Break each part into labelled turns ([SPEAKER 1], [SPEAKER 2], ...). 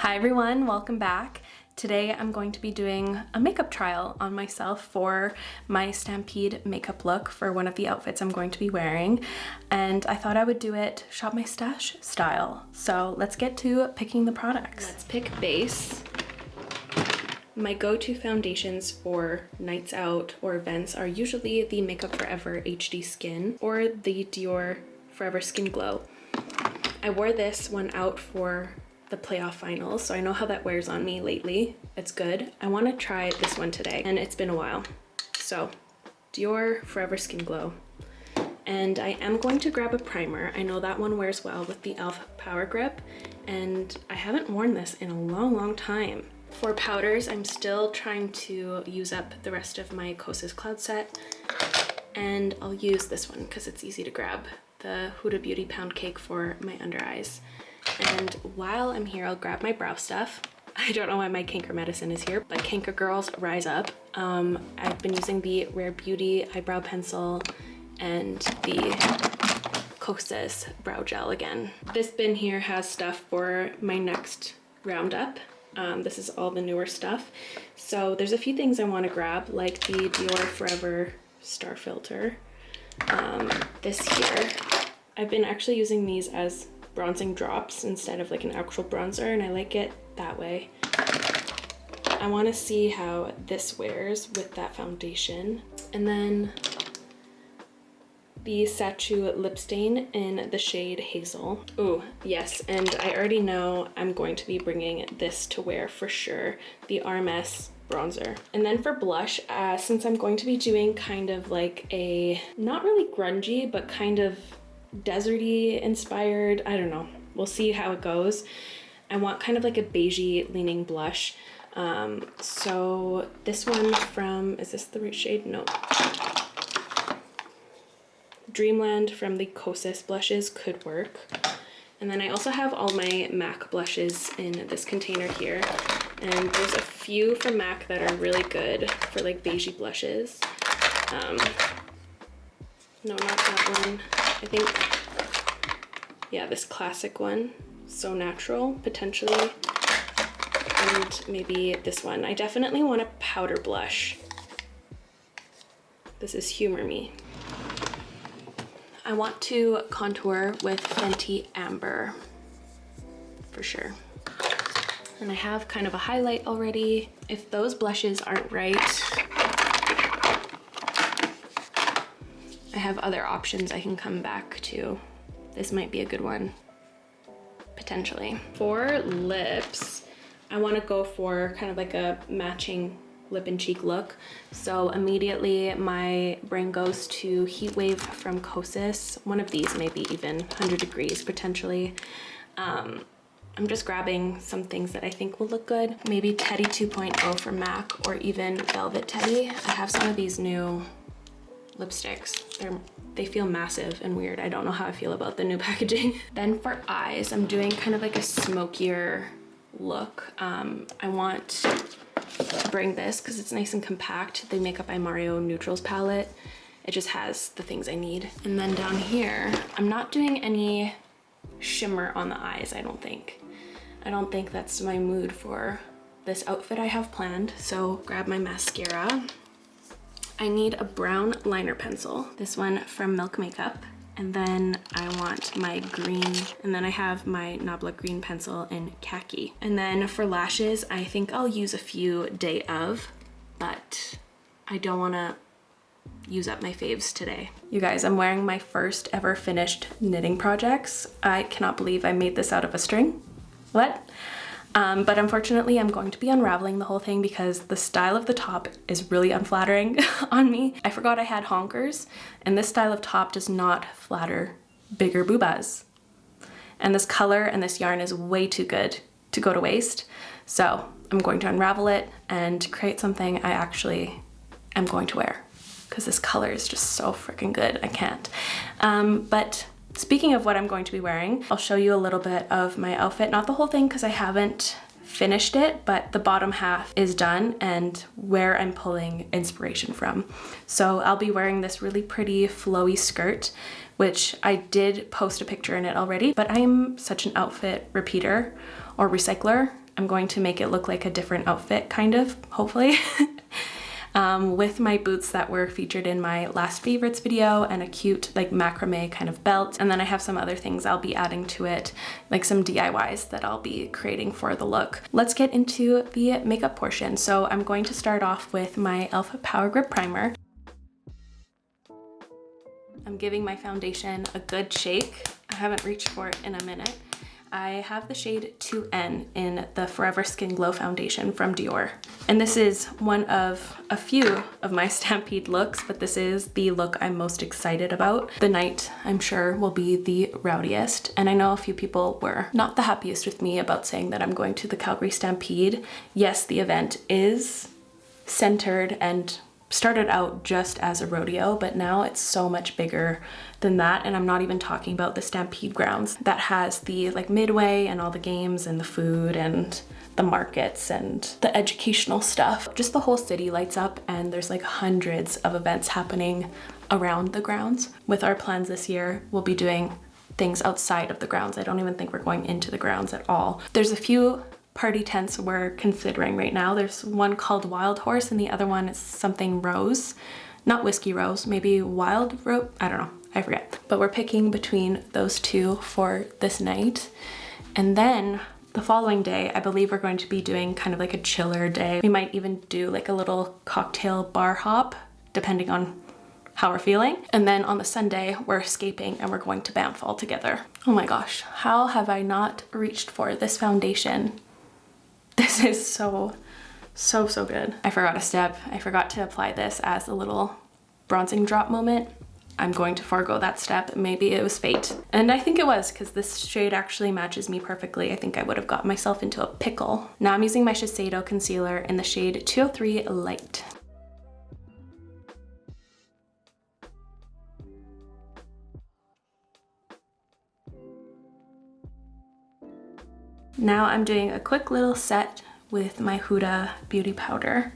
[SPEAKER 1] Hi everyone, welcome back. Today I'm going to be doing a makeup trial on myself for my Stampede makeup look for one of the outfits I'm going to be wearing, and I thought I would do it shop my stash style. So let's get to picking the products. Let's pick base. My go-to foundations for nights out or events are usually the Makeup Forever HD Skin or the Dior Forever Skin Glow. I wore this one out for the playoff finals, so I know how that wears on me lately. It's good. I want to try this one today, and it's been a while. So, Dior Forever Skin Glow. And I am going to grab a primer. I know that one wears well with the E.L.F Power Grip, and I haven't worn this in a long time. For powders, I'm still trying to use up the rest of my Kosas Cloud Set, and I'll use this one because it's easy to grab, the Huda Beauty Pound Cake for my under eyes. And while I'm here, I'll grab my brow stuff. I don't know why my canker medicine is here, but canker girls, rise up. I've been using the Rare Beauty eyebrow pencil and the Kosas brow gel again. This bin here has stuff for my next roundup. This is all the newer stuff. So there's a few things I want to grab, like the Dior Forever Star Filter. This here, I've been actually using these as bronzing drops instead of like an actual bronzer, and I like it that way. I want to see how this wears with that foundation. And then the Sachu lip stain in the shade Hazel. Ooh, yes, and I already know I'm going to be bringing this to wear for sure, the RMS bronzer. And then for blush, since I'm going to be doing kind of like a, not really grungy, but kind of deserty inspired, I don't know, we'll see how it goes. I want kind of like a beigey leaning blush. So this one from, is this the right shade? No. Dreamland from the Kosas blushes could work. And then I also have all my MAC blushes in this container here. And there's a few from MAC that are really good for like beigey blushes. No, not that one. I think, yeah, this classic one, So Natural, potentially, and maybe this one. I definitely want a powder blush. This is Humour Me. I want to contour with Fenty Amber, for sure. And I have kind of a highlight already. If those blushes aren't right, I have other options I can come back to. This might be a good one, potentially. For lips, I want to go for kind of like a matching lip and cheek look. So immediately my brain goes to Heat Wave from Kosas. One of these, maybe even 100 Degrees potentially. I'm just grabbing some things that I think will look good. Maybe Teddy 2.0 from MAC, or even Velvet Teddy. I have some of these new lipsticks. They feel massive and weird. I don't know how I feel about the new packaging. Then for eyes, I'm doing kind of like a smokier look. I want to bring this because it's nice and compact, the Makeup by Mario Neutrals palette. It just has the things I need. And then down here, I'm not doing any shimmer on the eyes, I don't think. I don't think that's my mood for this outfit I have planned. So grab my mascara. I need a brown liner pencil, this one from Milk Makeup, and then I want my green, and then I have my Nabla green pencil in khaki. And then for lashes, I think I'll use a few Day Of, but I don't want to use up my faves today. You guys, I'm wearing my first ever finished knitting projects. I cannot believe I made this out of a string. What? But unfortunately, I'm going to be unraveling the whole thing because the style of the top is really unflattering on me. I forgot I had honkers, and this style of top does not flatter bigger boobas. And this color and this yarn is way too good to go to waste. So I'm going to unravel it and create something I actually am going to wear because this color is just so freaking good. I can't. But speaking of what I'm going to be wearing, I'll show you a little bit of my outfit. Not the whole thing because I haven't finished it, but the bottom half is done and where I'm pulling inspiration from. So I'll be wearing this really pretty flowy skirt, which I did post a picture in it already, but I am such an outfit repeater or recycler I'm going to make it look like a different outfit, kind of, hopefully. With my boots that were featured in my last favorites video and a cute like macrame kind of belt. And then I have some other things I'll be adding to it, like some DIYs that I'll be creating for the look. Let's get into the makeup portion. So I'm going to start off with my E.L.F. Power Grip Primer. I'm giving my foundation a good shake. I haven't reached for it in a minute. I have the shade 2N in the Forever Skin Glow foundation from Dior. And this is one of a few of my Stampede looks, but this is the look I'm most excited about. The night, I'm sure, will be the rowdiest. And I know a few people were not the happiest with me about saying that I'm going to the Calgary Stampede. Yes, the event is centered and started out just as a rodeo, but now it's so much bigger than that. And I'm not even talking about the Stampede grounds that has the like midway and all the games and the food and the markets and the educational stuff. Just the whole city lights up, and there's like hundreds of events happening around the grounds. With our plans this year, we'll be doing things outside of the grounds. I don't even think we're going into the grounds at all. There's a few party tents we're considering right now. There's one called Wild Horse and the other one is something Rose. Not Whiskey Rose, maybe Wild Rose, I don't know, I forget. But we're picking between those two for this night. And then the following day, I believe we're going to be doing kind of like a chiller day. We might even do like a little cocktail bar hop, depending on how we're feeling. And then on the Sunday, we're escaping and we're going to Banff all together. Oh my gosh, how have I not reached for this foundation? This is so good. I forgot a step. I forgot to apply this as a little bronzing drop moment. I'm going to forego that step. Maybe it was fate. And I think it was, because this shade actually matches me perfectly. I think I would have got myself into a pickle. Now I'm using my Shiseido concealer in the shade 203 Light. Now I'm doing a quick little set with my Huda beauty powder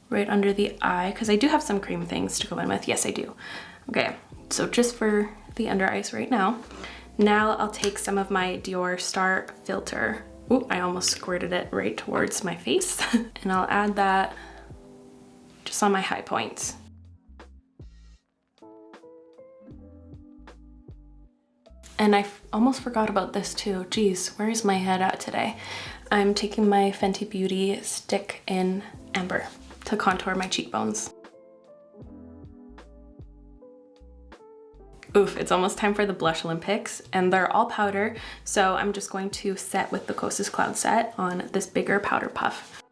[SPEAKER 1] right under the eye, because I do have some cream things to go in with. Yes, I do. Okay, so just for the under eyes right now. Now I'll take some of my Dior Star Filt'r. Ooh, I almost squirted it right towards my face. And I'll add that just on my high points. And I almost forgot about this too. Geez, where is my head at today? I'm taking my Fenty Beauty Stick in Amber to contour my cheekbones. Oof, it's almost time for the Blush Olympics, and they're all powder, so I'm just going to set with the Kosas Cloud Set on this bigger powder puff.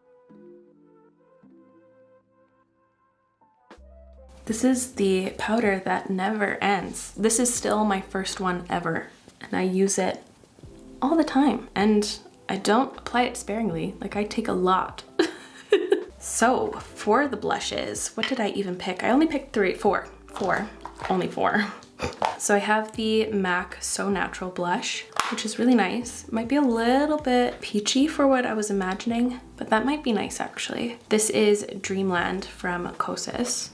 [SPEAKER 1] This is the powder that never ends. This is still my first one ever, and I use it all the time. And I don't apply it sparingly, like I take a lot. So for the blushes, what did I even pick? I only picked only four. So I have the MAC So Natural blush, which is really nice. Might be a little bit peachy for what I was imagining, but that might be nice actually. This is Dreamland from Kosas.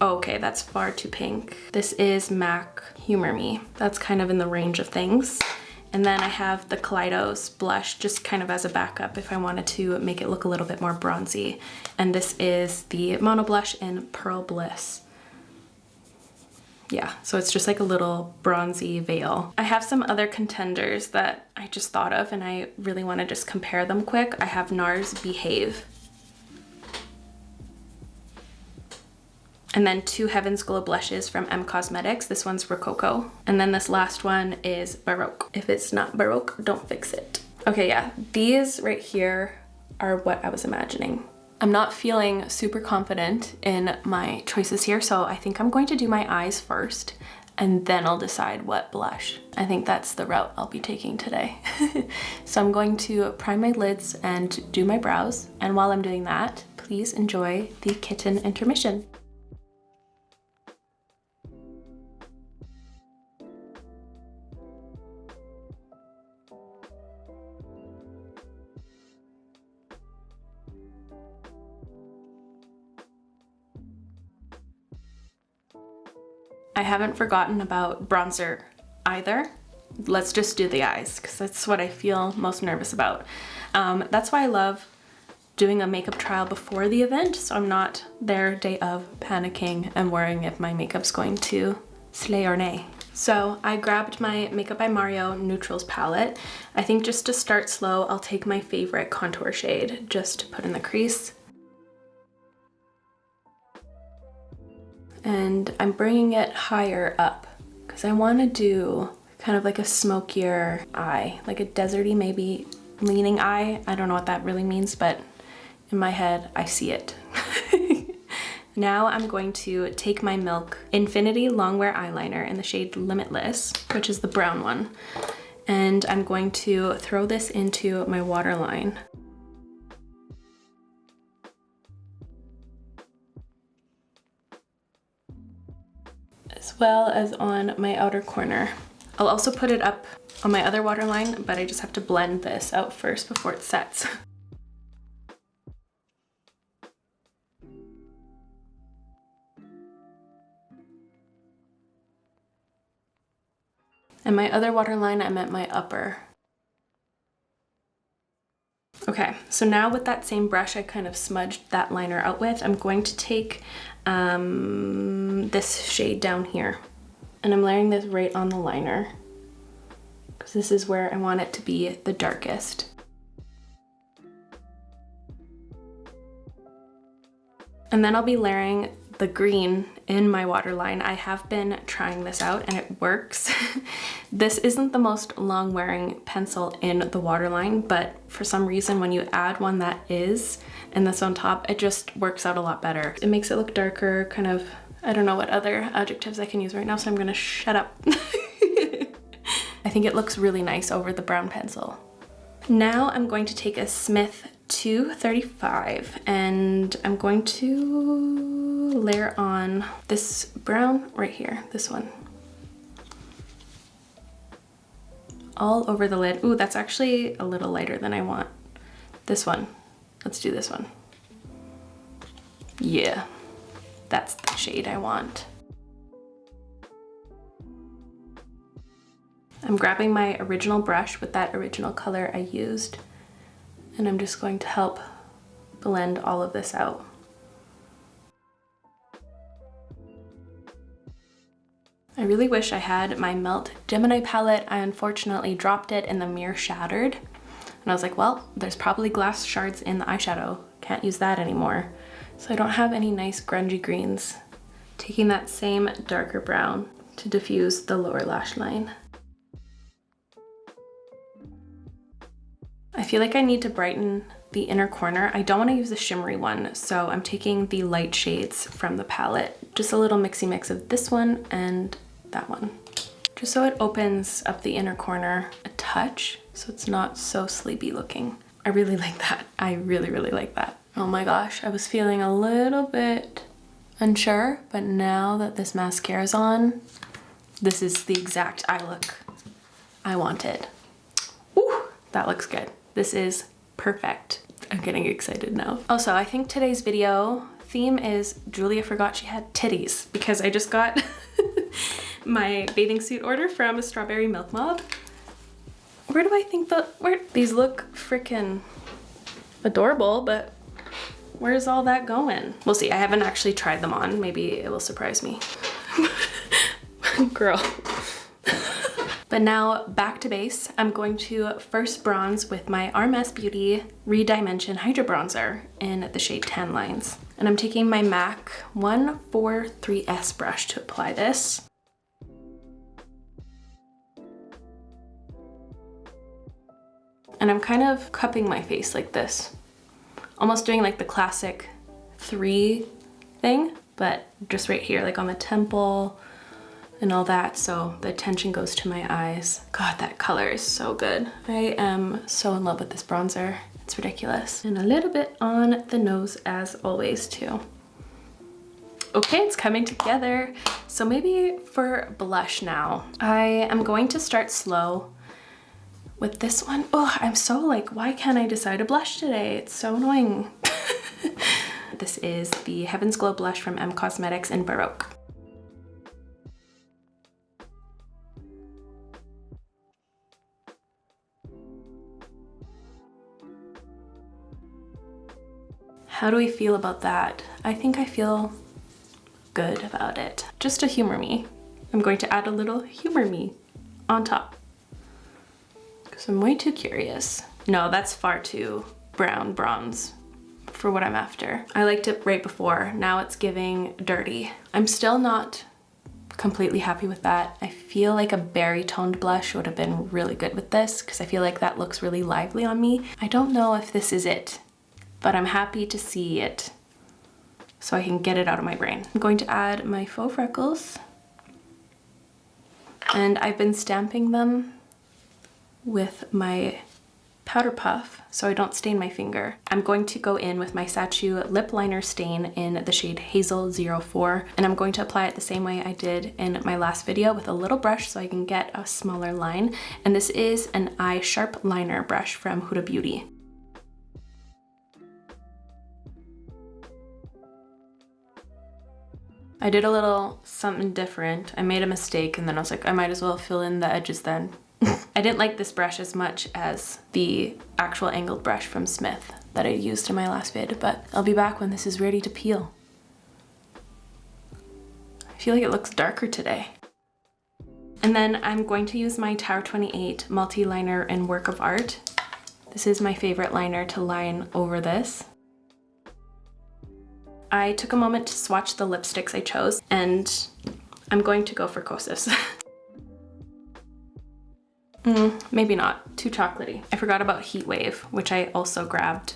[SPEAKER 1] Oh, okay, that's far too pink. This is MAC Humour Me. That's kind of in the range of things. And then I have the Kaleidos blush just kind of as a backup if I wanted to make it look a little bit more bronzy. And this is the Mono Blush in Pearl Bliss. Yeah, so it's just like a little bronzy veil. I have some other contenders that I just thought of and I really want to just compare them quick. I have NARS Behave. And then two Heaven's Glow blushes from M Cosmetics. This one's Rococo. And then this last one is Baroque. If it's not Baroque, don't fix it. Okay, yeah, these right here are what I was imagining. I'm not feeling super confident in my choices here, so I think I'm going to do my eyes first and then I'll decide what blush. I think that's the route I'll be taking today. So I'm going to prime my lids and do my brows. And while I'm doing that, please enjoy the kitten intermission. I haven't forgotten about bronzer either. let's just do the eyes, because that's what I feel most nervous about. That's why I love doing a makeup trial before the event, so I'm not there day of panicking and worrying if my makeup's going to slay or nay. So I grabbed my Makeup by Mario Neutrals palette. I think just to start slow, I'll take my favorite contour shade just to put in the crease. And I'm bringing it higher up because I want to do kind of like a smokier eye, like a deserty, maybe leaning eye. I don't know what that really means, but in my head, I see it. Now I'm going to take my Milk Infinity Longwear eyeliner in the shade Limitless, which is the brown one, and I'm going to throw this into my waterline. As well as on my outer corner. I'll also put it up on my other waterline, but I just have to blend this out first before it sets. And my other waterline, I meant my upper. Okay, so now with that same brush I kind of smudged that liner out with, I'm going to take this shade down here. And I'm layering this right on the liner, because this is where I want it to be the darkest. And then I'll be layering the green in my waterline. I have been trying this out and it works. This isn't the most long wearing pencil in the waterline, but for some reason when you add one that is, and this on top, it just works out a lot better. It makes it look darker, kind of, I don't know what other adjectives I can use right now, so I'm gonna shut up. I think it looks really nice over the brown pencil. Now I'm going to take a Smith 235 and I'm going to layer on this brown right here, this one. All over the lid. Ooh, that's actually a little lighter than I want. This one. Let's do this one. Yeah, that's the shade I want. I'm grabbing my original brush with that original color I used, and I'm just going to help blend all of this out. I really wish I had my Melt Gemini palette. I unfortunately dropped it and the mirror shattered. And I was like, well, there's probably glass shards in the eyeshadow. Can't use that anymore. So I don't have any nice grungy greens. Taking that same darker brown to diffuse the lower lash line. I feel like I need to brighten the inner corner. I don't want to use the shimmery one, so I'm taking the light shades from the palette. Just a little mixy mix of this one and that one. Just so it opens up the inner corner a touch, so it's not so sleepy looking. I really like that. I really, really like that. Oh my gosh, I was feeling a little bit unsure, but now that this mascara is on, this is the exact eye look I wanted. Ooh, that looks good. This is perfect. I'm getting excited now. Also, I think today's video theme is Julia forgot she had titties, because I just got my bathing suit order from Strawberry Milk Mob. Where do I think these look freaking adorable, but where's all that going? We'll see. I haven't actually tried them on. Maybe it will surprise me. Girl. But now back to base. I'm going to first bronze with my RMS Beauty Redimension Hydra Bronzer in the shade Tan Lines. And I'm taking my MAC 143S brush to apply this. And I'm kind of cupping my face like this. Almost doing like the classic 3 thing, but just right here, like on the temple, and all that, so the attention goes to my eyes. God, that color is so good. I am so in love with this bronzer. It's ridiculous. And a little bit on the nose as always too. Okay, it's coming together. So maybe for blush now, I am going to start slow with this one. Oh, I'm so like, why can't I decide a blush today? It's so annoying. This is the Heaven's Glow blush from M Cosmetics in Baroque. How do we feel about that? I think I feel good about it. Just to humor me, I'm going to add a little humor me on top because I'm way too curious. No, that's far too brown bronze for what I'm after. I liked it right before. Now it's giving dirty. I'm still not completely happy with that. I feel like a berry toned blush would have been really good with this because I feel like that looks really lively on me. I don't know if this is it, but I'm happy to see it so I can get it out of my brain. I'm going to add my faux freckles, and I've been stamping them with my powder puff so I don't stain my finger. I'm going to go in with my Sachu lip liner stain in the shade Hazel 04, and I'm going to apply it the same way I did in my last video with a little brush so I can get a smaller line. And this is an eye sharp liner brush from Huda Beauty. I did a little something different. I made a mistake and then I was like, I might as well fill in the edges then. I didn't like this brush as much as the actual angled brush from Smith that I used in my last vid, but I'll be back when this is ready to peel. I feel like it looks darker today. And then I'm going to use my Tower 28 multi-liner and Work of Art. This is my favorite liner to line over this. I took a moment to swatch the lipsticks I chose, and I'm going to go for Kosas. Maybe not, too chocolatey. I forgot about Heat Wave, which I also grabbed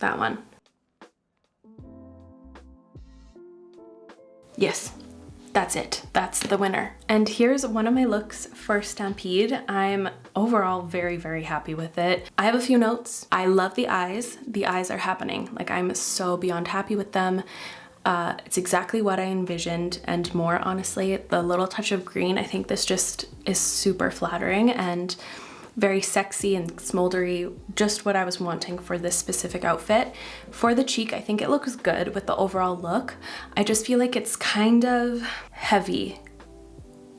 [SPEAKER 1] that one. Yes, that's it. That's the winner. And here's one of my looks for Stampede. I'm overall very, very happy with it. I have a few notes. I love the eyes. The eyes are happening. Like, I'm so beyond happy with them. It's exactly what I envisioned and more, honestly. The little touch of green, I think this just is super flattering and very sexy and smoldery, just what I was wanting for this specific outfit. For the cheek, I think it looks good with the overall look. I just feel like it's kind of heavy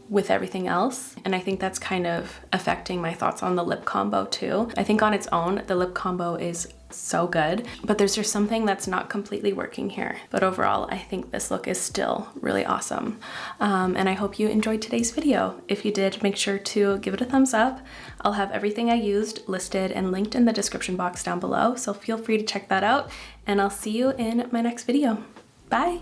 [SPEAKER 1] with everything else, and I think that's kind of affecting my thoughts on the lip combo too. I think on its own, the lip combo is so good, but there's just something that's not completely working here. But overall, I think this look is still really awesome. And I hope you enjoyed today's video. If you did, make sure to give it a thumbs up. I'll have everything I used listed and linked in the description box down below, so feel free to check that out, and I'll see you in my next video. Bye!